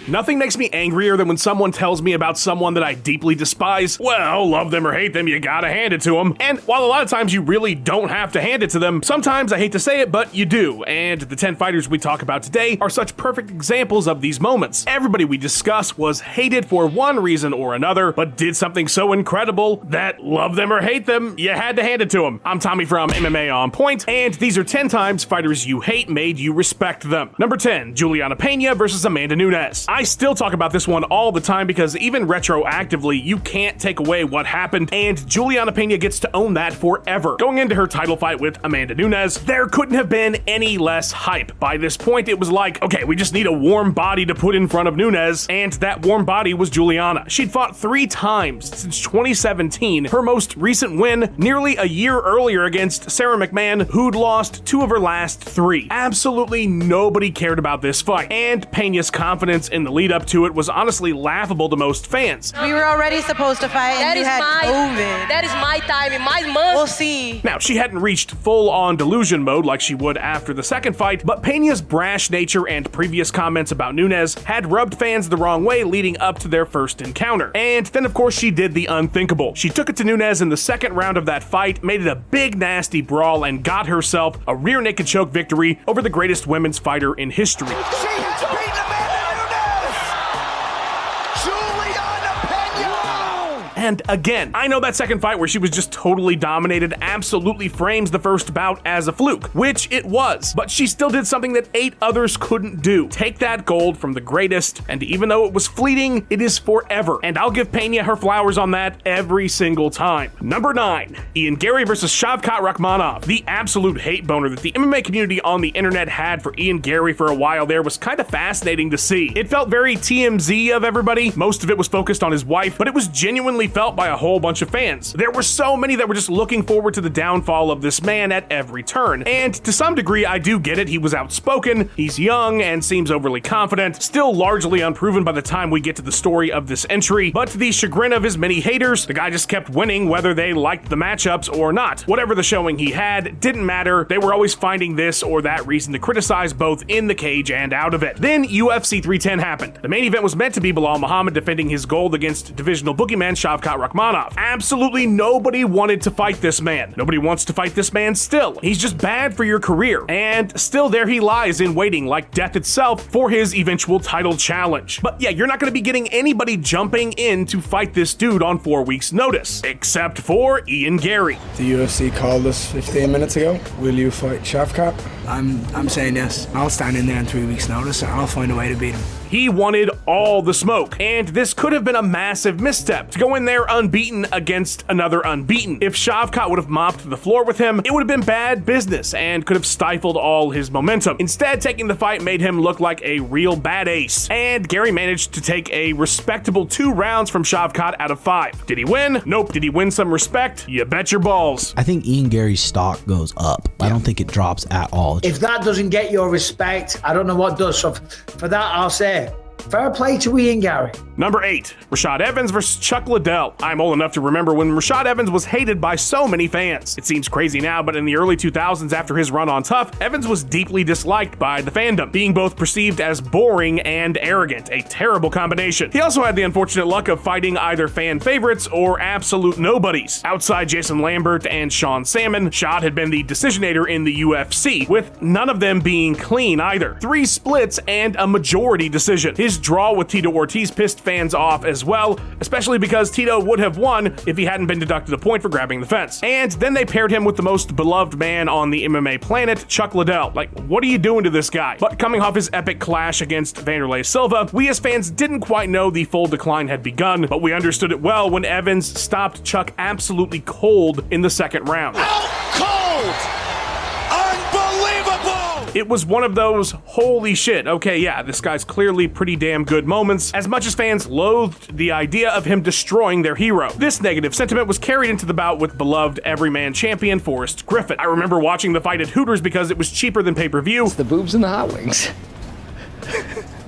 Nothing makes me angrier than when someone tells me about someone that I deeply despise. Well, love them or hate them, you gotta hand it to them. And while a lot of times you really don't have to hand it to them, sometimes I hate to say it, but you do. And the 10 fighters we talk about today are such perfect examples of these moments. Everybody we discuss was hated for one reason or another, but did something so incredible that, love them or hate them, you had to hand it to them. I'm Tommy from MMA On Point, and these are 10 times fighters you hate made you respect them. Number 10, Juliana Pena versus Amanda Nunes. I still talk about this one all the time because even retroactively, you can't take away what happened, and Juliana Pena gets to own that forever. Going into her title fight with Amanda Nunes, there couldn't have been any less hype. By this point, it was like, okay, we just need a warm body to put in front of Nunes, and that warm body was Juliana. She'd fought 3 times since 2017, her most recent win nearly a year earlier against Sarah McMahon, who'd lost 2 of her last 3. Absolutely nobody cared about this fight, and Pena's confidence in the lead up to it was honestly laughable to most fans. We were already supposed to fight and you had COVID. That is my time in my month. We'll see. Now, she hadn't reached full-on delusion mode like she would after the second fight, but Pena's brash nature and previous comments about Nunes had rubbed fans the wrong way leading up to their first encounter. And then, of course, she did the unthinkable. She took it to Nunes in the second round of that fight, made it a big, nasty brawl, and got herself a rear naked choke victory over the greatest women's fighter in history. She has beaten Amanda Nunes! Juliana Pena! And again, I know that second fight where she was just totally dominated absolutely frames the first bout as a fluke, which it was, but she still did something that 8 others couldn't do. Take that gold from the greatest, and even though it was fleeting, it is forever, and I'll give Pena her flowers on that every single time. Number 9, Ian Garry versus Shavat Rakmanov. The absolute hate boner that the MMA community on the internet had for Ian Garry for a while there was kind of fascinating to see. It felt very TMZ of everybody. Most of it was focused on his wife, but it was genuinely felt by a whole bunch of fans. There were so many that were just looking forward to the downfall of this man at every turn. And to some degree, I do get it. He was outspoken, he's young, and seems overly confident, still largely unproven by the time we get to the story of this entry, but to the chagrin of his many haters, the guy just kept winning whether they liked the matchups or not. Whatever the showing he had, didn't matter. They were always finding this or that reason to criticize both in the cage and out of it. Then UFC 310 happened. The main event was meant to be Bilal Muhammad defending his gold against divisional boogeyman Shavat Rakmanov. Absolutely nobody wanted to fight this man. Nobody wants to fight this man still. He's just bad for your career. And still there he lies in waiting like death itself for his eventual title challenge. But yeah, you're not going to be getting anybody jumping in to fight this dude on 4 weeks notice, except for Ian Garry. The UFC called us 15 minutes ago. Will you fight Shavat? I'm saying yes. I'll stand in there on 3 weeks notice and I'll find a way to beat him. He wanted all the smoke, and this could have been a massive misstep to go in there unbeaten against another unbeaten. If Shavat would have mopped the floor with him, it would have been bad business and could have stifled all his momentum. Instead, taking the fight made him look like a real bad ace, and Garry managed to take a respectable 2 rounds from Shavat out of 5. Did he win? Nope. Did he win some respect? You bet your balls. I think Ian Garry's stock goes up. I don't think it drops at all. If that doesn't get your respect, I don't know what does. So for that, I'll say, fair play to Ian Garry. Number 8, Rashad Evans versus Chuck Liddell. I'm old enough to remember when Rashad Evans was hated by so many fans. It seems crazy now, but in the early 2000s after his run on Tough, Evans was deeply disliked by the fandom, being both perceived as boring and arrogant, a terrible combination. He also had the unfortunate luck of fighting either fan favorites or absolute nobodies. Outside Jason Lambert and Shawn Salmon, Shad had been the decisionator in the UFC, with none of them being clean either. 3 splits and a majority decision. His draw with Tito Ortiz pissed fans off as well, especially because Tito would have won if he hadn't been deducted a point for grabbing the fence. And then they paired him with the most beloved man on the MMA planet, Chuck Liddell. Like, what are you doing to this guy? But coming off his epic clash against Vanderlei Silva, we as fans didn't quite know the full decline had begun, but we understood it well when Evans stopped Chuck absolutely cold in the second round. Out cold! Unbelievable! It was one of those, holy shit, okay, yeah, this guy's clearly pretty damn good moments, as much as fans loathed the idea of him destroying their hero. This negative sentiment was carried into the bout with beloved everyman champion Forrest Griffin. I remember watching the fight at Hooters because it was cheaper than pay-per-view. It's the boobs and the hot wings.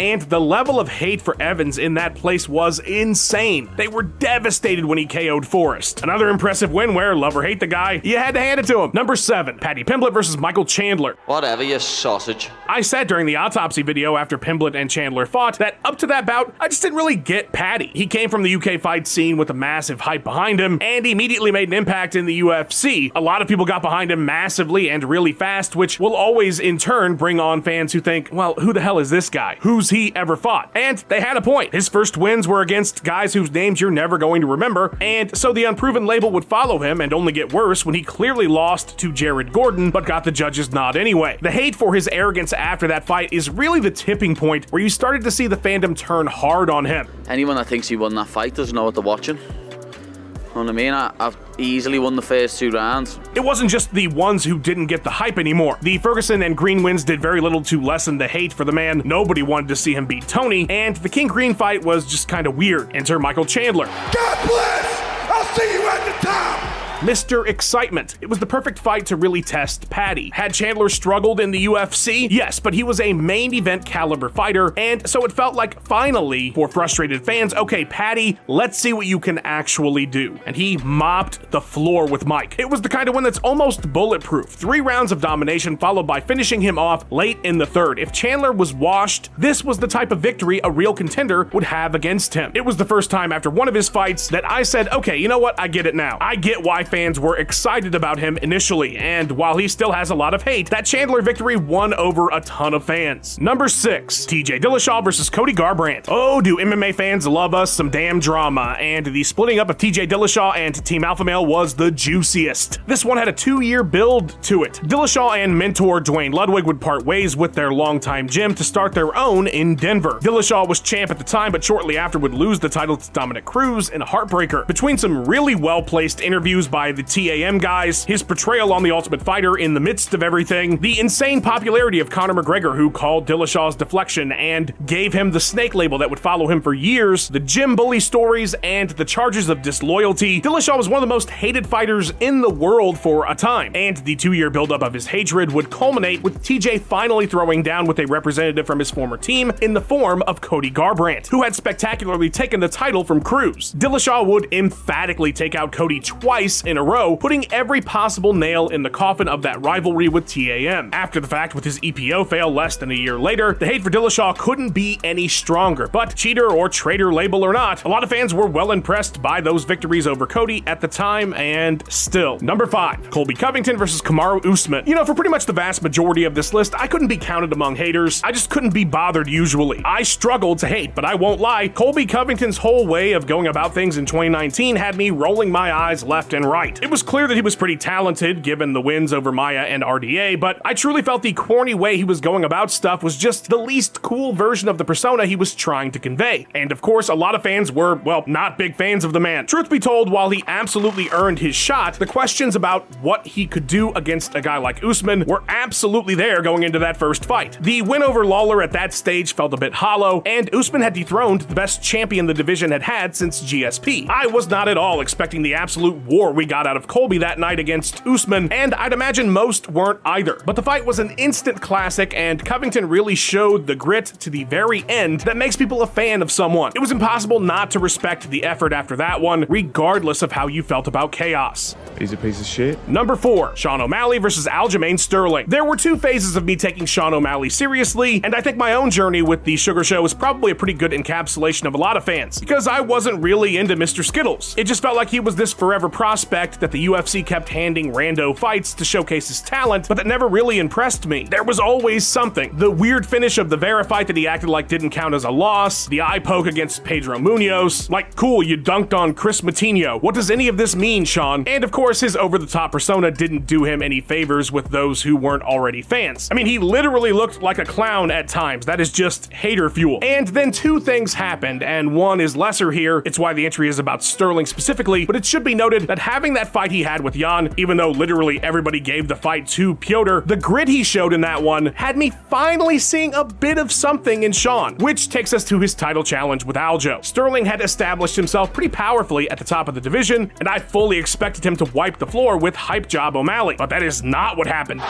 and the level of hate for Evans in that place was insane. They were devastated when he KO'd Forrest. Another impressive win where, love or hate the guy, you had to hand it to him. Number 7, Paddy Pimblett versus Michael Chandler. Whatever, you sausage. I said during the autopsy video after Pimblett and Chandler fought that up to that bout, I just didn't really get Paddy. He came from the UK fight scene with a massive hype behind him and immediately made an impact in the UFC. A lot of people got behind him massively and really fast, which will always in turn bring on fans who think, well, who the hell is this guy? Who's he ever fought? And they had a point. His first wins were against guys whose names you're never going to remember, and so the unproven label would follow him and only get worse when he clearly lost to Jared Gordon, but got the judge's nod anyway. The hate for his arrogance after that fight is really the tipping point where you started to see the fandom turn hard on him. Anyone that thinks he won that fight doesn't know what they're watching. You know what I mean? I've easily won the first 2 rounds. It wasn't just the ones who didn't get the hype anymore. The Ferguson and Green wins did very little to lessen the hate for the man. Nobody wanted to see him beat Tony, and the King Green fight was just kind of weird. Enter Michael Chandler. God bless! I'll see you at the top! Mr. Excitement. It was the perfect fight to really test Paddy. Had Chandler struggled in the UFC? Yes, but he was a main event caliber fighter, and so it felt like finally, for frustrated fans, okay, Paddy, let's see what you can actually do. And he mopped the floor with Mike. It was the kind of win that's almost bulletproof. 3 rounds of domination followed by finishing him off late in the 3rd. If Chandler was washed, this was the type of victory a real contender would have against him. It was the first time after one of his fights that I said, okay, you know what? I get it now. I get why fans were excited about him initially, and while he still has a lot of hate, that Chandler victory won over a ton of fans. Number 6, TJ Dillashaw versus Cody Garbrandt. Oh, do MMA fans love us some damn drama, and the splitting up of TJ Dillashaw and Team Alpha Male was the juiciest. This one had a 2-year build to it. Dillashaw and mentor Dwayne Ludwig would part ways with their longtime gym to start their own in Denver. Dillashaw was champ at the time, but shortly after would lose the title to Dominic Cruz in a heartbreaker. Between some really well-placed interviews by the TAM guys, his portrayal on The Ultimate Fighter in the midst of everything, the insane popularity of Conor McGregor, who called Dillashaw's deflection and gave him the snake label that would follow him for years, the gym bully stories, and the charges of disloyalty, Dillashaw was one of the most hated fighters in the world for a time, and the 2-year buildup of his hatred would culminate with TJ finally throwing down with a representative from his former team in the form of Cody Garbrandt, who had spectacularly taken the title from Cruz. Dillashaw would emphatically take out Cody twice in a row, putting every possible nail in the coffin of that rivalry with TAM. After the fact, with his EPO fail less than a year later, the hate for Dillashaw couldn't be any stronger. But cheater or traitor label or not, a lot of fans were well impressed by those victories over Cody at the time and still. Number 5, Colby Covington versus Kamaru Usman. You know, for pretty much the vast majority of this list, I couldn't be counted among haters. I just couldn't be bothered usually. I struggled to hate, but I won't lie, Colby Covington's whole way of going about things in 2019 had me rolling my eyes left and right. It was clear that he was pretty talented given the wins over Maya and RDA, but I truly felt the corny way he was going about stuff was just the least cool version of the persona he was trying to convey. And of course, a lot of fans were, well, not big fans of the man. Truth be told, while he absolutely earned his shot, the questions about what he could do against a guy like Usman were absolutely there going into that first fight. The win over Lawler at that stage felt a bit hollow, and Usman had dethroned the best champion the division had had since GSP. I was not at all expecting the absolute war we got out of Colby that night against Usman, and I'd imagine most weren't either. But the fight was an instant classic, and Covington really showed the grit to the very end that makes people a fan of someone. It was impossible not to respect the effort after that one, regardless of how you felt about Chaos. He's a piece of shit. Number 4, Sean O'Malley versus Aljamain Sterling. There were 2 phases of me taking Sean O'Malley seriously, and I think my own journey with the Sugar Show is probably a pretty good encapsulation of a lot of fans, because I wasn't really into Mr. Skittles. It just felt like he was this forever prospect that the UFC kept handing rando fights to showcase his talent, but that never really impressed me. There was always something. The weird finish of the Vera fight that he acted like didn't count as a loss, the eye poke against Pedro Munoz, like, cool, you dunked on Chris Matinho. What does any of this mean, Shawn? And of course, his over-the-top persona didn't do him any favors with those who weren't already fans. I mean, he literally looked like a clown at times. That is just hater fuel. And then 2 things happened, and one is lesser here. It's why the entry is about Sterling specifically, but it should be noted that having that fight he had with Jan, even though literally everybody gave the fight to Petr, the grit he showed in that one had me finally seeing a bit of something in Shawn, which takes us to his title challenge with Aljo. Sterling had established himself pretty powerfully at the top of the division, and I fully expected him to wipe the floor with hype job O'Malley, but that is not what happened.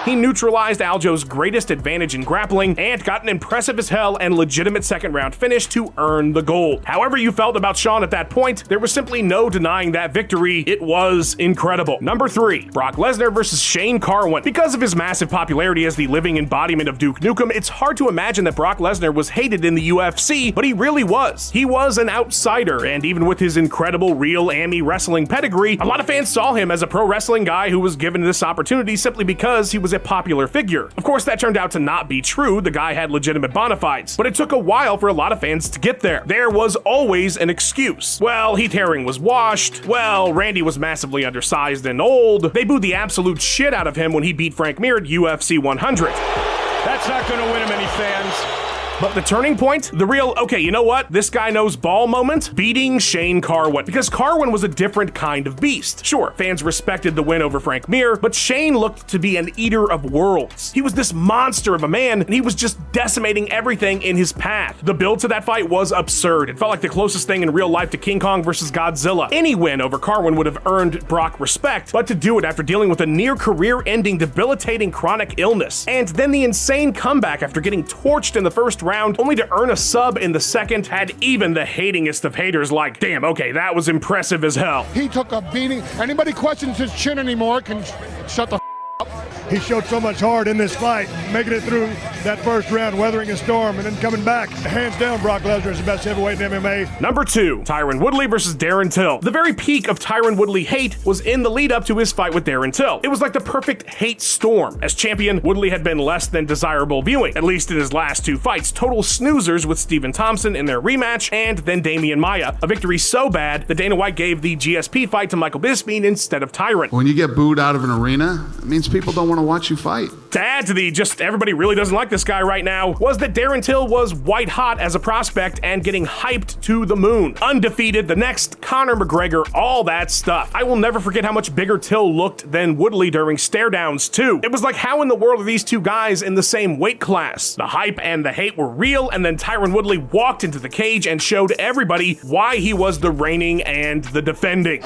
He neutralized Aljo's greatest advantage in grappling and got an impressive as hell and legitimate second round finish to earn the gold. However you felt about Shawn at that point, there was simply no denying that victory. It was incredible. Number 3, Brock Lesnar versus Shane Carwin. Because of his massive popularity as the living embodiment of Duke Nukem, it's hard to imagine that Brock Lesnar was hated in the UFC, but he really was. He was an outsider, and even with his incredible real Ami wrestling pedigree, a lot of fans saw him as a pro wrestling guy who was given this opportunity simply because he was a popular figure. Of course, that turned out to not be true. The guy had legitimate bona fides, but it took a while for a lot of fans to get there. There was always an excuse. Well, Heath Herring was washed. Well, Randy was massively undersized and old. They booed the absolute shit out of him when he beat Frank Mir at UFC 100. That's not going to win him any fans. But the turning point, the real, okay, you know what, this guy knows ball moment, beating Shane Carwin. Because Carwin was a different kind of beast. Sure, fans respected the win over Frank Mir, but Shane looked to be an eater of worlds. He was this monster of a man, and he was just decimating everything in his path. The build to that fight was absurd. It felt like the closest thing in real life to King Kong versus Godzilla. Any win over Carwin would have earned Brock respect, but to do it after dealing with a near career-ending debilitating chronic illness, and then the insane comeback after getting torched in the first round, only to earn a sub in the second, had even the hatingest of haters like, damn, okay, that was impressive as hell. He took a beating. Anybody questions his chin anymore can shut the up. He showed so much heart in this fight, making it through that first round, weathering a storm, and then coming back. Hands down, Brock Lesnar is the best heavyweight in MMA. Number 2, Tyron Woodley versus Darren Till. The very peak of Tyron Woodley hate was in the lead up to his fight with Darren Till. It was like the perfect hate storm. As champion, Woodley had been less than desirable viewing, at least in his last 2 fights, total snoozers with Stephen Thompson in their rematch, and then Damian Maia. A victory so bad that Dana White gave the GSP fight to Michael Bisping instead of Tyron. When you get booed out of an arena, it means people don't want to watch you fight. To add to the just everybody really doesn't like this guy right now, was that Darren Till was white hot as a prospect and getting hyped to the moon. Undefeated, the next Conor McGregor, all that stuff. I will never forget how much bigger Till looked than Woodley during stare downs too. It was like, how in the world are these two guys in the same weight class? The hype and the hate were real, and then Tyron Woodley walked into the cage and showed everybody why he was the reigning and the defending.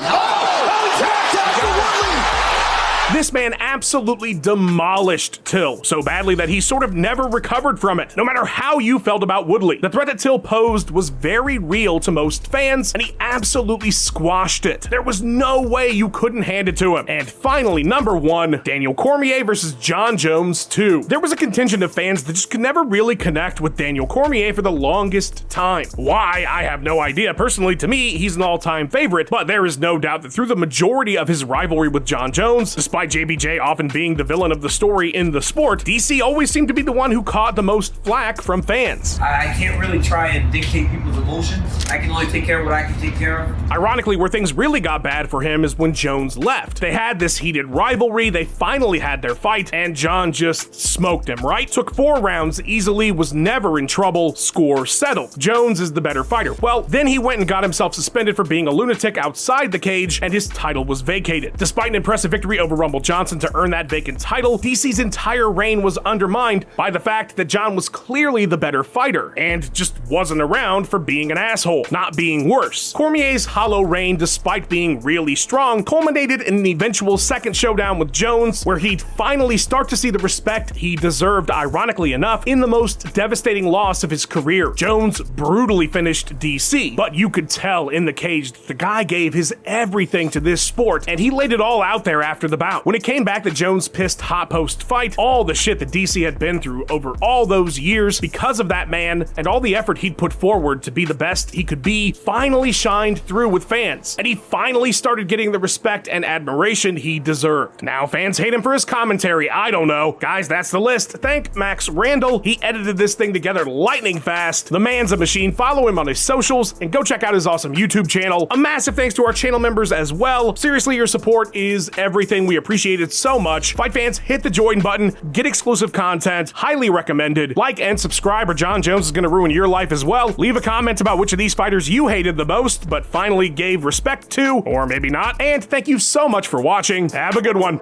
This man absolutely demolished Till so badly that he sort of never recovered from it, no matter how you felt about Woodley. The threat that Till posed was very real to most fans, and he absolutely squashed it. There was no way you couldn't hand it to him. And finally, number 1, Daniel Cormier versus Jon Jones 2. There was a contingent of fans that just could never really connect with Daniel Cormier for the longest time. Why? I have no idea. Personally, to me, he's an all-time favorite, but there is no doubt that through the majority of his rivalry with Jon Jones, despite JBJ often being the villain of the story in the sport, DC always seemed to be the one who caught the most flack from fans. I can't really try and dictate people's emotions. I can only take care of what I can take care of. Ironically, where things really got bad for him is when Jones left. They had this heated rivalry, they finally had their fight, and Jon just smoked him, right? Took 4 rounds easily, was never in trouble, score settled. Jones is the better fighter. Well, then he went and got himself suspended for being a lunatic outside the cage, and his title was vacated. Despite an impressive victory over Rumble Johnson to earn that vacant title, DC's entire reign was undermined by the fact that Jon was clearly the better fighter, and just wasn't around for being an asshole, not being worse. Cormier's hollow reign, despite being really strong, culminated in an eventual second showdown with Jones, where he'd finally start to see the respect he deserved, ironically enough, in the most devastating loss of his career. Jones brutally finished DC, but you could tell in the cage that the guy gave his everything to this sport, and he laid it all out there after the bout. When it came back, the Jones pissed hot post fight, all the shit that DC had been through over all those years because of that man, and all the effort he'd put forward to be the best he could be, finally shined through with fans, and he finally started getting the respect and admiration he deserved. Now fans hate him for his commentary, I don't know. Guys, that's the list. Thank Max Randall. He edited this thing together lightning fast. The man's a machine. Follow him on his socials, and go check out his awesome YouTube channel. A massive thanks to our channel members as well. Seriously, your support is everything. We appreciate it so much. Fight fans, hit the join button, get exclusive content, highly recommended. Like and subscribe, or Jon Jones is going to ruin your life as well. Leave a comment about which of these fighters you hated the most, but finally gave respect to, or maybe not. And thank you so much for watching. Have a good one.